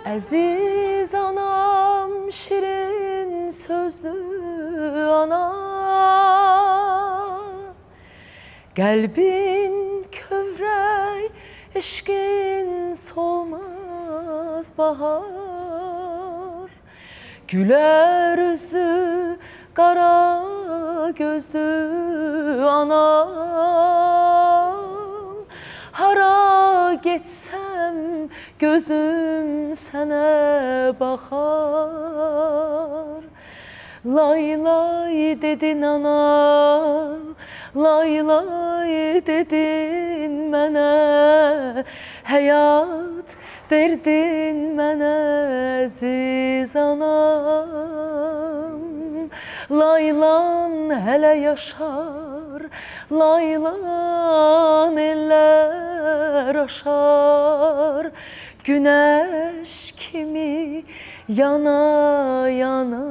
Əziz anam, şirin sözlü ana, qəlbin kövrək, eşqin solmaz bahar. Gülər üzlü, qara gözlü anam, hara getsəm gözüm sənə baxar. Lay lay dedin ana, lay lay dedin mənə, həyat verdin mənə əziz anam. Laylan hələ yaşar, laylan eller aşar, güneş kimi yana yana.